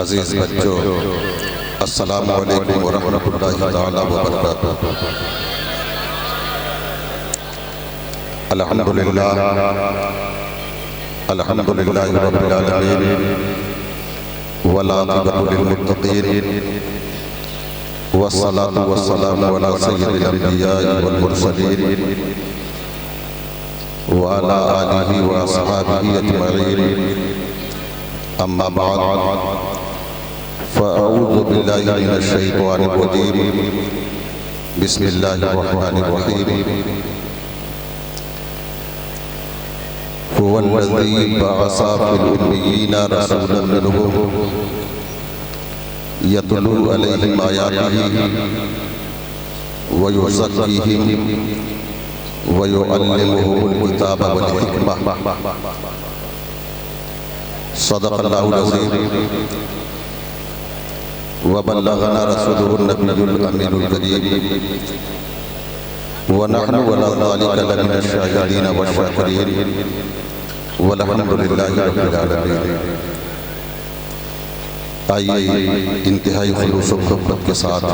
अजीज बच्चों, अस्सलामु अलैकुम व रहमतुल्लाहि तआला व बरकातुहू। अल्हम्दुलिल्लाह अल्हम्दुलिल्लाहि रब्बिल आलमीन वल आक़िबतु लिल मुत्तक़ीन वस्सलातु वस्सलामु अला सय्यिदिल अंबिया'i वल मुरसलीन व अला आलिहि व अस्हाबिहि अजमईन। अम्मा बाद फ़अऊज़ु बिल्लाहि मिनश शैतानिर रजीम। बिस्मिल्लाहिर रहमानिर रहीम। हुवल्लज़ी बअसा फ़िल उम्मिय्यीना रसूलन मिनहुम यतलू अलैहिम आयातिही व युज़क्कीहिम व युअल्लिमुहुमुल किताब वल हिकमह। सदक़ल्लाहुल अज़ीम व बल्लगना रसूलुहुन नबियुल अमीनुल करीम व नहनु अला ज़ालिका लमिनश शाहिदीन व शाकिरीन वल्हम्दुलिल्लाहि रब्बिल आलमीन। आइए इंतहाई खुलूस व मोहब्बत के साथ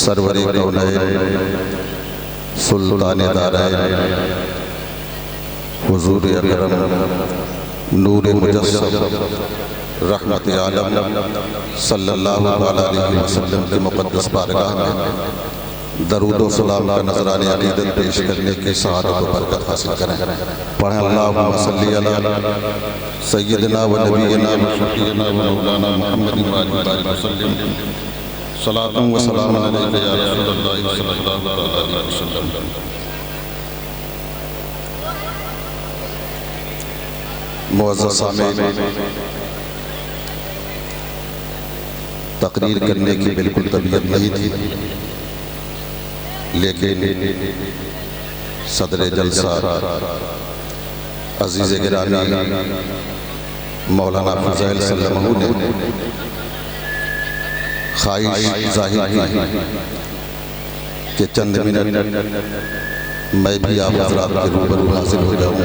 सरवरे कौनैन सुल्तान दारैन हुज़ूर अकरम नूरे मुजस्सम रहमत आलम सल्लल्लाहु अलैहि वसल्लम की मुक़द्दस बारगाह में दरूद व सलाम का नज़राने अक़ीदत पेश करने की सआदत व बरकत हासिल करें। पढ़ें अल्लाहुम्मा सल्ली अला सय्यिदिना व नबिय्यिना व शफ़ीअना व मौलाना मुहम्मदिन व आलिहि वसल्लम। सलातुन व सलामुन अलैका या रसूलल्लाह सल्लल्लाहु अलैहि वसल्लम। मुअज़्ज़ज़ सामीन, तकरीर करने की बिल्कुल तबीयत नहीं थी, लेकिन सदर जलसा अजीज़ गिरामी मौलाना फ़ज़ैल सल्लल्लाहु ने ख्वाहिश ज़ाहिर की कि चंद मिनट मैं भी आप हज़रात के रूबरू हाज़िर हो जाऊँ।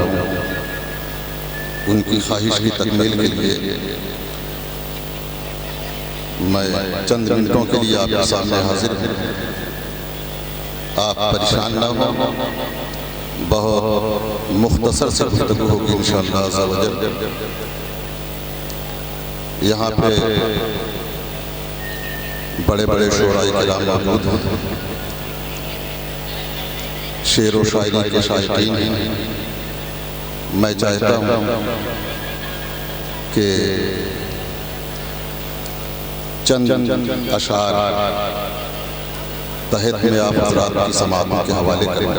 उनकी ख्वाहिश की तकमील के लिए मैं चंद मिनटों के लिए आपके सामने हाजिर हूँ। आप परेशान ना हो, बहुत मुख्तसर से गुफ्तगू होगी इंशाअल्लाह अज़्ज़ा वजल। यहाँ पे बड़े बड़े शोराए किराम मौजूद हैं, शेर व शायरी के शायकीन हैं। मैं चाहता हूँ कि चंद अशार तहत में आप हज़रात की समात के हवाले करें।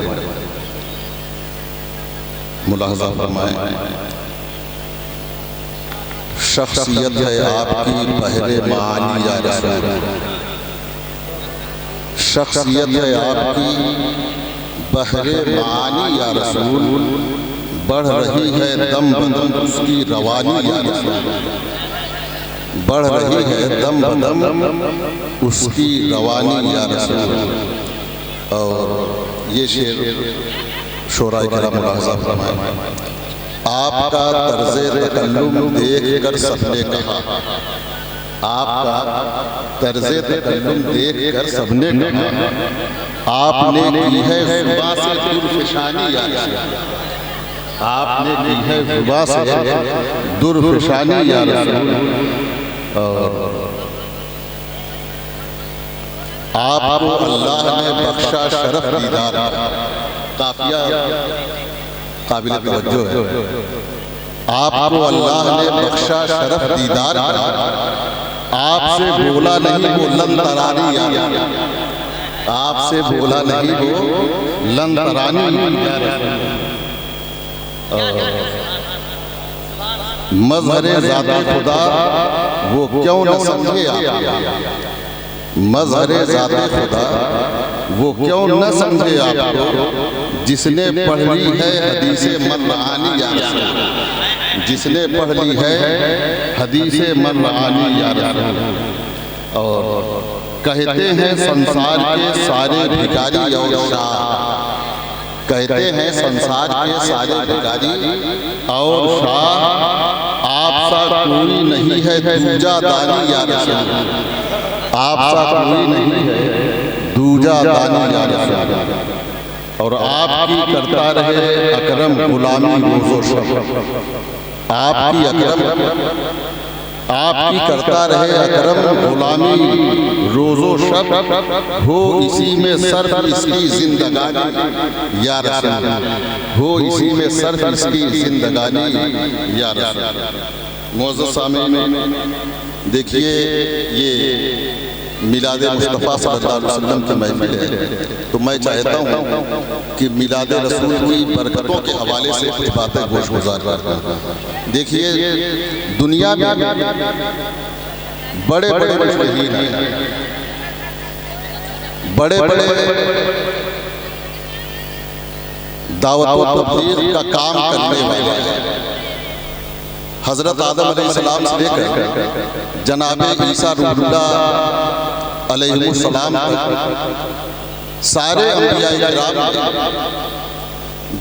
मुलाहज़ा फरमाएं। शख्सियत है आपकी बहरे मानी या रसूल। शख्सियत है आपकी बहरे मानी या रसूल। बढ़ रही है दम बदम उसकी रवानी या रसूल। बढ़ रही है दम बदम उसकी रवानी या रसूल। और ये शेर शोराए किराम मुलाहज़ा फरमाएं। आपका तर्ज़े तकल्लुम देख कर सबने कहा, आपका तर्ज़े तकल्लुम देख कर सबने कहा, आपने की है ज़ुबां से दुर्फ़िशानी या रसूल। आपने की है ज़ुबां से दुर्फ़िशानी या रसूल। और आपको अल्लाह ने बख्शा शरफ दीदार। काफिया काबिल तवज्जो है। आपको अल्लाह ने बख्शा शरफ दीदार। आपसे बोला नहीं वो लन तरानी या आपसे बोला नहीं वो लन तरानी या मज़हरे ज़ाते खुदा वो क्यों न समझे आप। मज़हरे ज़ाते खुदा वो क्यों न समझे आपको, जिसने पढ़ ली है हदीसे मरआनी या रसूल। जिसने पढ़ ली है हदीसे मरआनी या रसूल। और कहते हैं संसार के सारे भिखारी और शाह। कहते हैं संसार के सारे भिखारी और शाह है दूजा दानी या रसूल, आपसा कोई नहीं है दूजा दानी या रसूल। और आपकी करता रहे अकरम गुलामी रोज़ो शब, आपकी करता रहे अकरम गुलामी रोज़ो शब, हो इसी में सर्फ इसकी जिंदगानी या रसूल, हो इसी में सर्फ इसकी जिंदगानी या रसूल। मुअज़्ज़ज़ सामीन, देखिए ये मिलादे मुस्तफ़ा सल्लल्लाहु अलैहि वसल्लम की महफिल है, तो मैं चाहता हूँ कि मिलादे रसूल की बरकतों के हवाले से कुछ बातें गोश गुजार करता हूँ। देखिए दुनिया में बड़े बड़े मुजतहिद हैं, बड़े बड़े दावत व तबलीग का काम करने वाले हैं। हज़रत आदम अलैहिस्सलाम से लेकर जनाबे ईसा रूहुल्लाह अलैहिस्सलाम तक सारे अंबिया किराम ने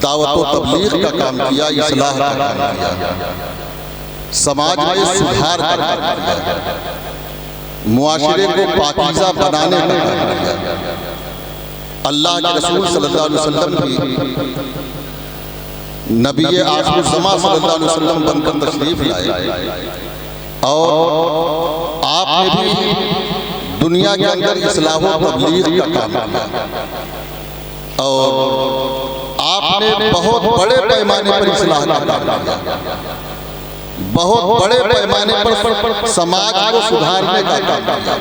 दावत व तबलीग का काम किया, इस्लाह का काम किया, समाज में सुधार का काम किया, मुआशरे को पाकीज़ा बनाने का काम किया। अल्लाह के रसूल सल्लल्लाहु अलैहि वसल्लम भी नबी आखिर ज़मां सल्लल्लाहु अलैहि वसल्लम बनकर तशरीफ लाए और आपने भी दुनिया के अंदर इस्लाह व तबलीग का काम किया और आपने बहुत बड़े पैमाने पर इस्लाह का काम किया, बहुत बड़े पैमाने पर समाज को सुधारने का काम किया।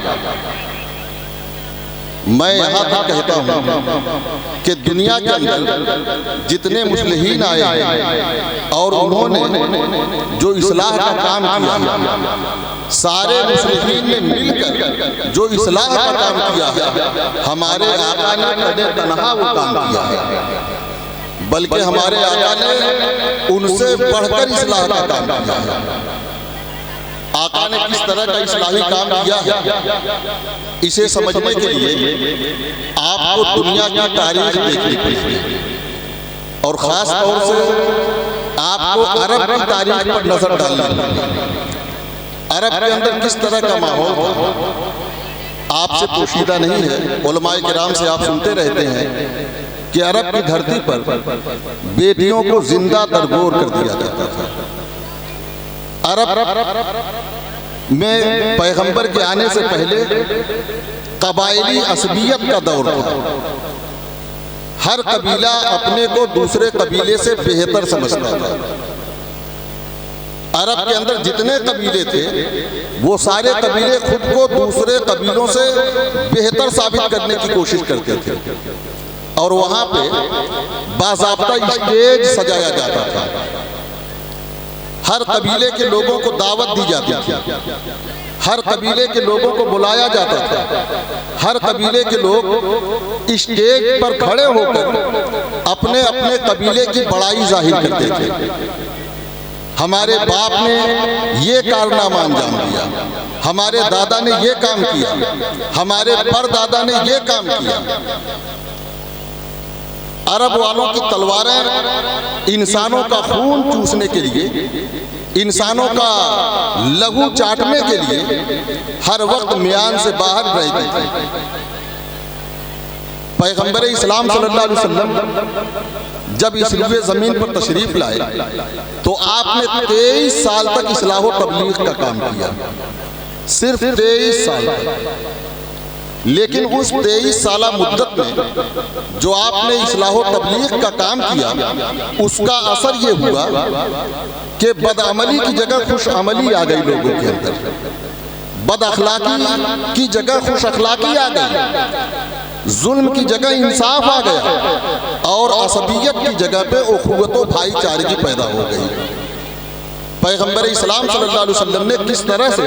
मैं यहाँ तक कहता हूँ कि दुनिया के अंदर जितने मुस्लिहीन आए और उन्होंने जो इस्लाह का काम किया, सारे मुस्लिहीन ने मिलकर जो इस्लाह का काम किया है, हमारे आका ने कदे तन्हा वो काम किया है, बल्कि हमारे आका ने उनसे बढ़कर इस्लाह का काम किया है। आका ने किस तरह का इस्लाही काम किया है, इसे समझने के लिए आपको दुनिया की तारीख देखनी पड़ेगी और ख़ास तौर से आपको अरब की तारीख पर नजर डालनी पड़ेगी। अरब के अंदर किस तरह का माहौल था आपसे पोशीदा नहीं है। उलमाए किराम से आप सुनते रहते हैं कि अरब की धरती पर बेटियों को जिंदा दरगोर कर दिया जाता था। अरब में पैगंबर के आने से पहले कबायली असबियत का दौर था। हर कबीला अपने को दूसरे कबीले से बेहतर समझता था। अरब के अंदर जितने कबीले थे वो सारे कबीले खुद को दूसरे कबीलों से बेहतर साबित करने की कोशिश करते थे और वहां पे बाज़ाब्ता स्टेज सजाया जाता था। हर कबीले के लोगों को दावत दी जाती थी, हर कबीले के लोगों को बुलाया जाता था, हर कबीले के लोग स्टेज पर खड़े होकर अपने अपने कबीले की बड़ाई जाहिर करते थे। हमारे बाप ने ये कारनामा अंजाम दिया, हमारे दादा ने ये काम किया, हमारे परदादा ने ये काम किया। अरब वालों की तलवारें इंसानों का खून चूसने के लिए, इंसानों का लहू चाटने के लिए हर वक्त म्यान से बाहर रहती थी। पैगंबर इस्लाम सल्लल्लाहु अलैहि वसल्लम जब इस रुए ज़मीन पर तशरीफ लाए तो आपने 23 साल तक इस्लाह व तबलीग का काम किया, सिर्फ 23 साल तक। लेकिन उस 23 साला मुद्दत में जो आपने इस्लाह व तबलीग का काम किया, उसका असर ये हुआ कि बदअमली की जगह खुश अमली आ गई लोगों के अंदर, बद अखलाकी की जगह खुश अखलाकी आ गई, जुल्म की जगह इंसाफ आ गया और असबियत की जगह पे उखुवत व भाईचारगी पैदा हो गई। पैगंबर इस्लाम सल्लल्लाहु अलैहि वसल्लम ने किस तरह से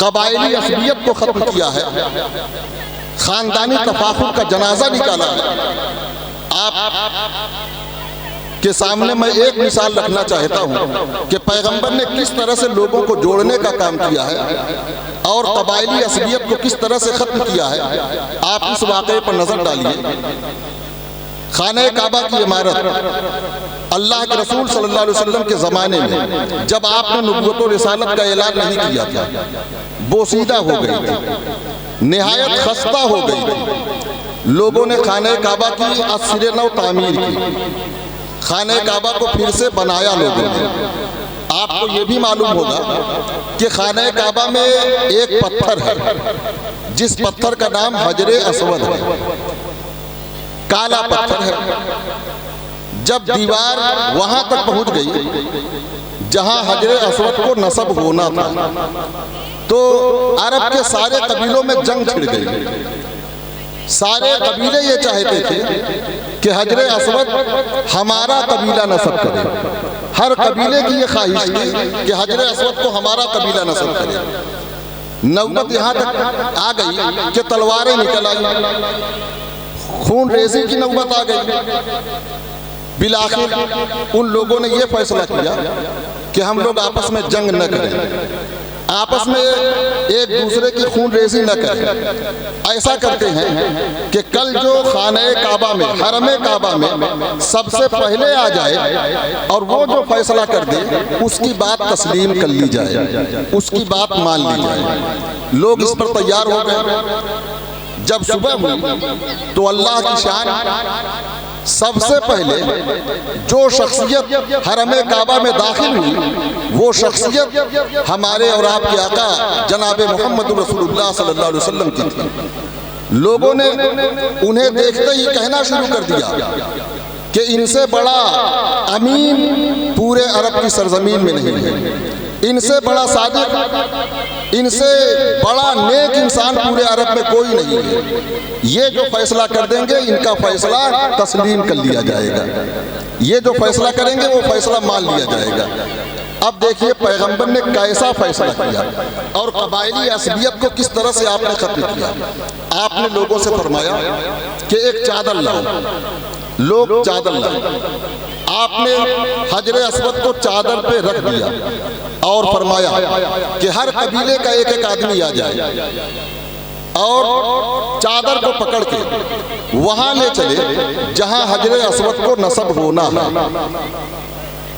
कबायली असबियत को खत्म किया है, खानदानी तफाखुर का जनाजा निकाला है। आप के सामने मैं एक मिसाल रखना चाहता हूँ कि पैगंबर ने किस तरह से लोगों को जोड़ने का काम किया है और कबायली असबियत को किस तरह से खत्म किया है। आप इस वाक़े पर नजर डालिए। खाने काबा की इमारत अल्लाह के रसूल सल्लल्लाहु अलैहि वसल्लम के ज़माने में जब आपने नबूवत और रिसालत का ऐलान नहीं किया था, बोसीदा हो गई थी, निहायत खस्ता हो गई थी। लोगों ने खाने काबा की अस्सिरे नौ तामीर की, खाने काबा को फिर से बनाया लोगों ने। आपको ये भी मालूम होगा कि खाने काबा में एक पत्थर है जिस पत्थर का नाम हजरे अस्वद है, काला पत्थर है। जब दीवार वहां तक पहुंच गई जहां हजरे अस्वद को नस्ब होना था, तो अरब के सारे कबीलों में जंग छिड़ गई। सारे कबीले ये चाहते थे कि हजरे अस्वद हमारा कबीला नस्ब करे। हर कबीले की ये ख्वाहिश थी कि हजरे अस्वद को हमारा कबीला नस्ब करे। नौबत यहाँ तक आ गई कि तलवारें निकल आई, खून रेजी की नौबत आ गई। बिलाखिर उन लोगों ने यह फैसला किया कि हम लोग आपस में जंग न करें, आपस में एक दूसरे की खून रेजी न करें। ऐसा करते हैं कि कल जो खाने काबा में, हरमे काबा में सबसे पहले आ जाए और वो जो फैसला कर दे उसकी बात तस्लीम कर ली जाए, उसकी बात मान ली जाए। लोग इस पर तैयार हो गए। जब सुबह हुई तो अल्लाह की शान, सबसे पहले जो शख्सियत हरमे काबा में दाखिल हुई वो शख्सियत हमारे और आपके आका जनाब मोहम्मद रसूलुल्लाह सल्लल्लाहु अलैहि वसल्लम की थी। लोगों ने उन्हें देखते ही कहना शुरू कर दिया कि इनसे बड़ा अमीन पूरे अरब की सरजमीन में नहीं है, इनसे बड़ा सादिक, इनसे बड़ा नेक इंसान पूरे अरब में कोई नहीं है। ये जो फैसला कर देंगे इनका फैसला तस्लीम कर लिया जाएगा, ये जो फैसला करेंगे वो फैसला मान लिया जाएगा। अब देखिए पैगंबर ने कैसा फैसला किया और कबायली असबियत को किस तरह से आपने खत्म किया। आपने लोगों से फरमाया कि एक चादर लाओ, लोग चादर लाए। आपने हजरे अस्वद को चादर पे रख दिया और फरमाया कि हर कबीले का एक एक आदमी आ जाए और चादर को पकड़ के वहां ले चले जहां हजरे अस्वद को नस्ब होना है।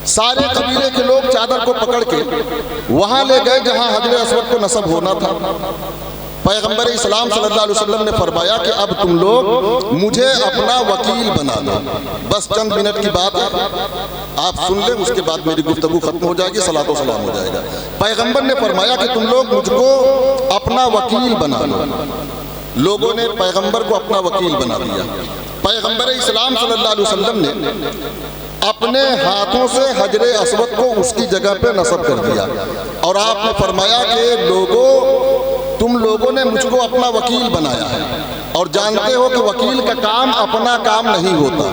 सारे कबीले के लोग चादर को पकड़ के वहां ले गए जहां हजरे अस्वद को नस्ब होना था। पैगंबर इस्लाम सल्लल्लाहु अलैहि वसल्लम ने फरमाया कि अब तुम लोग मुझे अपना वकील बना दो। बस चंद मिनट की बात है, आप सुन लें, उसके बाद मेरी गुफ्तगू खत्म हो जाएगी, सलातो सलाम हो जाएगा। पैगंबर ने फरमाया कि तुम लोग मुझको अपना वकील बना दो। लोगों ने पैगंबर को अपना वकील बना दिया। पैगंबर इस्लाम सल्लल्लाहु अलैहि वसल्लम ने अपने हाथों से हजरे अस्वद को उसकी जगह पे नस्ब कर दिया और आपने फरमाया कि लोगों, तुम लोगों ने मुझको अपना वकील बनाया है और जानते हो कि वकील का काम अपना काम नहीं होता,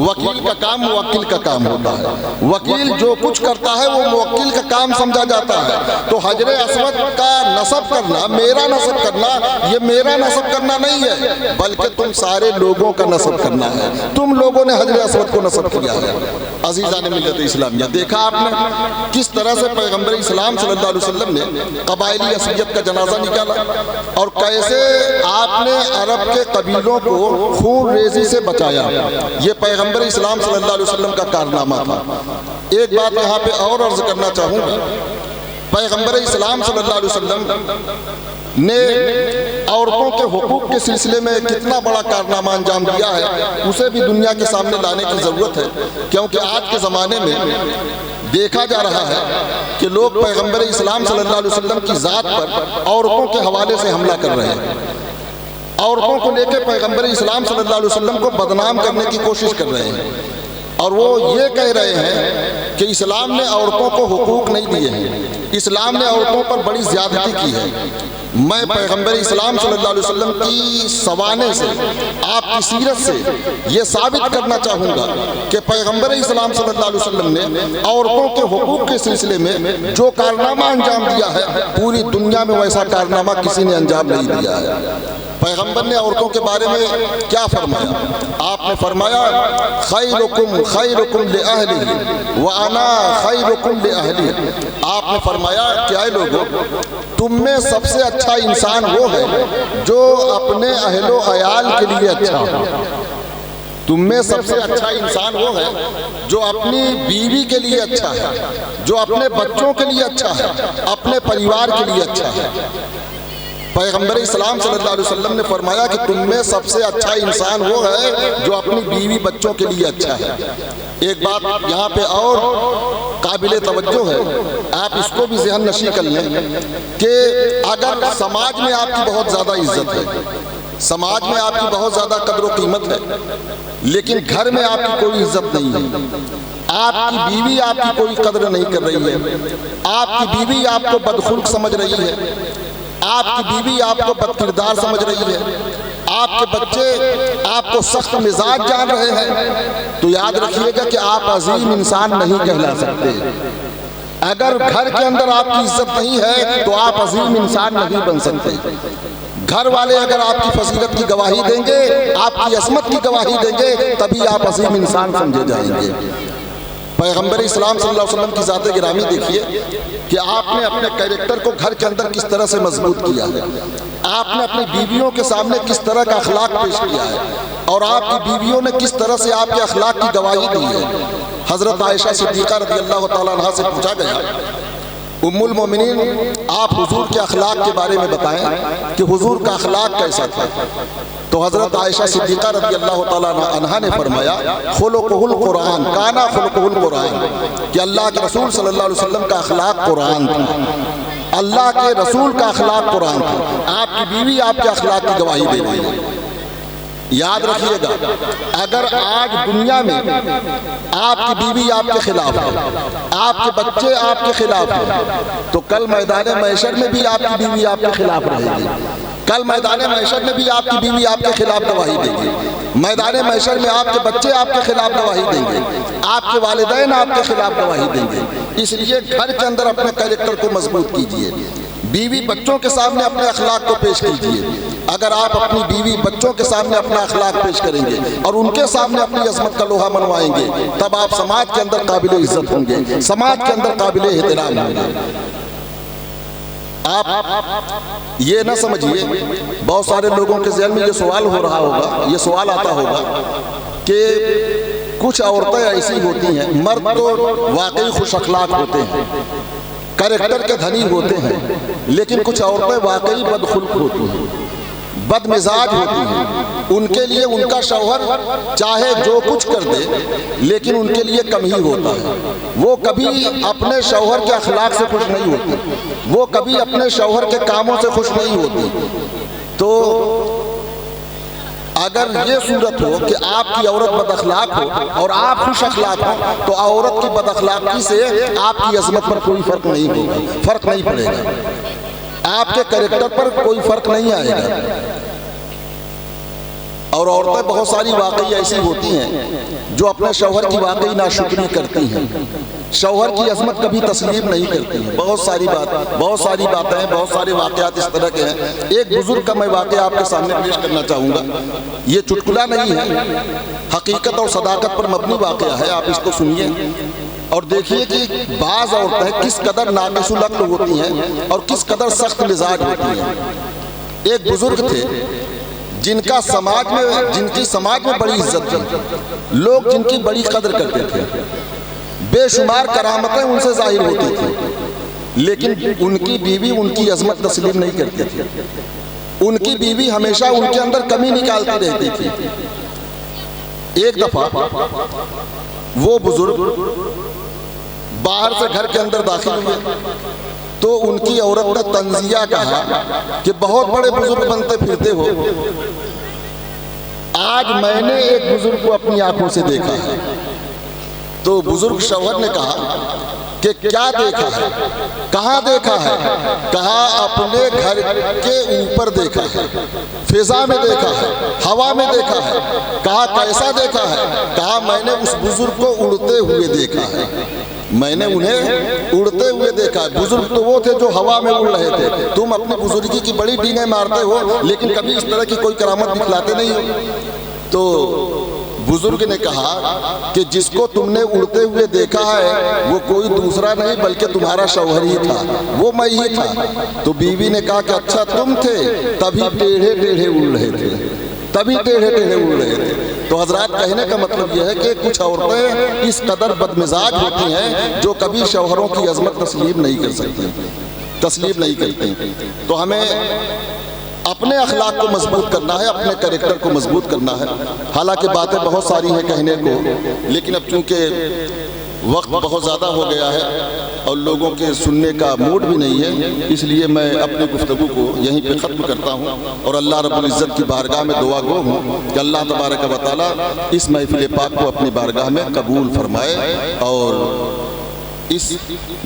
वकील का काम मुवक्किल का काम होता है। वकील जो कुछ करता है वो मुवक्किल का काम समझा जाता है। तो हजरे अस्वद का नस्ब करना, मेरा नस्ब करना, ये मेरा नस्ब करना नहीं है, बल्कि तुम सारे लोगों का नस्ब करना है। तुम लोगों ने हजरे अस्वद को नस्ब किया है। अजीज़ान मिल्लत इस्लामिया, देखा आपने किस तरह से पैगंबर इस्लाम सल्लल्लाहु अलैहि वसल्लम ने कबायली असलियत का जनाजा निकाला और कैसे आपने अरब के कबीलों को खून रेजी से बचाया। ये पैगंबर इस्लाम सल्लल्लाहु अलैहि वसल्लम का कारनामा था। एक बात यहाँ पे और अर्ज करना चाहूँगा, पैगंबर इस्लाम सल्लल्लाहु अलैहि वसल्लम ने औरतों के हुकूक के सिलसिले में कितना बड़ा कारनामा अंजाम दिया है, उसे भी दुनिया के सामने लाने की ज़रूरत है। क्योंकि आज के ज़माने में देखा जा रहा है कि लोग पैगंबर इस्लाम सल्लल्लाहु अलैहि वसल्लम की ज़ात पर औरतों के हवाले से हमला कर रहे हैं। औरतों को लेकर पैगंबर इस्लाम सल्लल्लाहु अलैहि वसल्लम को बदनाम करने की कोशिश कर रहे हैं और वो ये कह रहे हैं कि इस्लाम ने औरतों को हुकूक नहीं दिए हैं, इस्लाम ने औरतों पर बड़ी ज़्यादती की है। मैं पैगंबर इस्लाम सल्लल्लाहु अलैहि वसल्लम की सवाने से, आपकी सीरत से ये साबित करना चाहूँगा कि पैगंबर इस्लाम सल्लल्लाहु अलैहि वसल्लम ने औरतों के हुकूक के सिलसिले में जो कारनामा अंजाम दिया है, पूरी दुनिया में वैसा कारनामा किसी ने अंजाम नहीं दिया है। पैगंबर ने औरतों के बारे में क्या फरमाया? आपने फरमाया खैरुकुम खैरुकुम ले अहली व अना खैरुकुम ले अहली। आपने फरमाया क्या है लोगों, तुम में सबसे अच्छा इंसान वो है जो अपने अहलो अयाल के लिए अच्छा हो। तुम में सबसे अच्छा इंसान वो है जो अपनी बीवी के लिए अच्छा है, जो अपने बच्चों के लिए अच्छा है, अपने परिवार के लिए अच्छा है। पैगंबर इस्लाम सल्लल्लाहु अलैहि वसल्लम ने फरमाया कि तुम में सबसे अच्छा इंसान वो है जो अपनी बीवी बच्चों के लिए अच्छा है। एक बात यहाँ पे और काबिले तवज्जो है, आप इसको भी ज़हन नशी कर लें कि अगर समाज में आपकी बहुत ज़्यादा इज्जत है, समाज में आपकी बहुत ज़्यादा कदर कीमत है, लेकिन घर में आपकी कोई इज्जत नहीं है, आपकी बीवी आपकी कोई कदर नहीं कर रही है, आपकी बीवी आपको बदखुल्क समझ रही है, आपकी बीवी आपको बदकिरदार समझ रही है, आपके बच्चे आपको सख्त मिजाज जान रहे हैं, तो याद रखिएगा कि आप अजीम इंसान नहीं कहला सकते। अगर घर के अंदर आपकी इज्जत नहीं है तो आप अजीम इंसान नहीं बन सकते। घर वाले अगर आपकी फजीलत की गवाही देंगे, आपकी असमत की गवाही देंगे, तभी आप अजीम इंसान समझे जाएंगे। पैगंबर इस्लाम सल्लल्लाहु अलैहि वसल्लम की ज़ात गिरामी देखिए कि आपने अपने कैरेक्टर को घर के अंदर किस तरह से मजबूत किया है, आपने अपनी बीवियों के सामने किस तरह का अखलाक पेश किया है, और आपकी बीवियों ने किस तरह से आपके अखलाक की गवाही दी है। हज़रत आयशा सिद्दीक़ा रज़ियल्लाहु तआला अन्हा से पूछा गया, उम्मुल मोमिनीन, आप हुजूर के अखलाक के बारे में बताएं कि हुजूर का अखलाक कैसा था। तो हज़रत आयशा सिद्दीक़ा रज़ियल्लाहु तआला अन्हा ने फरमाया, खुलुकुहुल कुरान, काना खुलुकुहुल कुरान, कि अल्लाह के रसूल सल्लल्लाहु अलैहि वसल्लम का अखलाक कुरान था। अल्लाह के रसूल का अखलाक कुरान था। आपकी बीवी आपके अखलाक की गवाही दे रही है। याद रखिएगा, अगर आज दुनिया में आपकी बीवी आपके खिलाफ है, आपके बच्चे आपके खिलाफ हैं, तो कल मैदान महशर में भी आपकी बीवी आपके खिलाफ रहेगी। कल मैदान महशर में भी आपकी बीवी आपके खिलाफ गवाही देगी। मैदान महशर में आपके बच्चे आपके खिलाफ गवाही देंगे, आपके वालिदैन आपके खिलाफ गवाही देंगे। इसलिए घर के अंदर अपने कैरेक्टर को मजबूत कीजिए, बीवी बच्चों के सामने अपने अखलाक को पेश कीजिए। अगर आप अपनी बीवी बच्चों के सामने अपना अखलाक पेश करेंगे और उनके सामने अपनी अजमत का लोहा मनवाएंगे, तब आप समाज के अंदर काबिले इज्जत होंगे, समाज के अंदर काबिले एहतराम होंगे। आप ये ना समझिए, बहुत सारे लोगों के ज़हन में ये सवाल हो रहा होगा, ये सवाल आता होगा कि कुछ औरतें ऐसी होती हैं, मर्द तो वाकई खुश अखलाक होते हैं, कैरेक्टर के धनी होते हैं, लेकिन कुछ औरतें वाकई बदखुल्क होती हैं, बदमिजाज होती हैं। उनके लिए उनका शौहर चाहे जो कुछ कर दे, लेकिन उनके लिए कम ही होता है। वो कभी अपने शौहर के अखलाक से खुश नहीं होती, वो कभी अपने शौहर के कामों से खुश नहीं होती। तो अगर ये सूरत हो कि आपकी औरत बदअखलाक हो और आप खुश अखलाक हो, तो औरत की बदअखलाकी से आपकी अजमत पर कोई फर्क नहीं होगा, फर्क नहीं पड़ेगा, आपके कैरेक्टर पर कोई फर्क नहीं आएगा। और औरतें बहुत सारी वाकई ऐसी होती हैं जो अपने शौहर की वाकई नाशुक्री करती हैं, शौहर की अजमत कभी तस्लीम नहीं करती हैं। बहुत सारी बातें, बहुत सारे वाक़यात इस तरह के हैं। एक बुजुर्ग का मैं वाक़या आपके सामने पेश करना चाहूँगा। ये चुटकुला नहीं है, हकीकत और सदाकत पर मबनी वाक़या है। आप इसको सुनिए और देखिए कि बाज़ औरतें किस कदर नाक़िसुल अक्ल होती हैं और किस कदर सख्त मिजाज होती हैं। एक बुजुर्ग थे जिनकी समाज में बड़ी इज्जत थी, लोग जिनकी बड़ी कदर करते थे, बेशुमार करामतें उनसे जाहिर होती थी, लेकिन उनकी बीवी उनकी अजमत तस्लीम नहीं करती थी। उनकी बीवी हमेशा उनके अंदर कमी निकालती रहती थी। एक दफा वो बुजुर्ग बाहर से घर के अंदर दाखिल हुए तो उनकी औरत ने तंजिया कहा कि बहुत बड़े बुजुर्ग बनते फिरते हो, आज मैंने एक बुजुर्ग को अपनी आंखों से देखा है। तो बुजुर्ग शौहर ने कहा कि क्या देखा है, कहाँ देखा है? कहा अपने घर के ऊपर देखा है, फिजा में देखा है, हवा में देखा है। कहा कैसा देखा है? कहा मैंने उस बुजुर्ग को उड़ते हुए देखा है, मैंने उन्हें उड़ते हुए देखा है। बुजुर्ग तो वो थे जो हवा में उड़ रहे थे, तुम अपनी बुजुर्गी की बड़ी डींगे मारते हो, लेकिन कभी इस तरह की कोई करामत दिखलाते नहीं हो। तो बुजुर्ग ने कहा कि जिसको तुमने उड़ते हुए देखा है वो कोई दूसरा नहीं बल्कि तुम्हारा शौहर ही था, वो मैं ही था। तो बीवी ने कहा कि अच्छा तुम थे, तभी टेढ़े टेढ़े उड़ रहे थे, तभी टेढ़े टेढ़े उड़ रहे थे। तो हजरात कहने का मतलब यह है कि कुछ औरतें इस कदर बदमिजाज होती हैं जो कभी शौहरों की अजमत तस्लीम नहीं कर सकती, तस्लीम नहीं करती। तो हमें अपने अखलाक को मजबूत करना है, अपने कैरेक्टर को मजबूत करना है। हालांकि बातें बहुत सारी हैं कहने को, लेकिन अब चूंकि वक्त बहुत ज़्यादा हो गया है और लोगों के सुनने का मूड भी नहीं है, इसलिए मैं अपनी गुफ्तगू को यहीं पे ख़त्म करता हूँ और अल्लाह रब्बुल इज़्ज़त की बारगाह में दुआ गो हूँ कि अल्लाह तबारक व तआला इस महफिल पाक को अपनी बारगाह में कबूल फरमाए और इस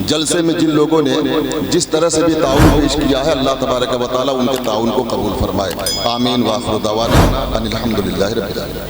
जलसे में जिन लोगों ने जिस तरह से भी ताउन पेश किया है, अल्लाह तबारक व तआला उनके ताउन को कबूल फरमाए। आमीन व आखिर दवाना अनिल हम्दुलिल्लाहि रब्बिल आलमीन।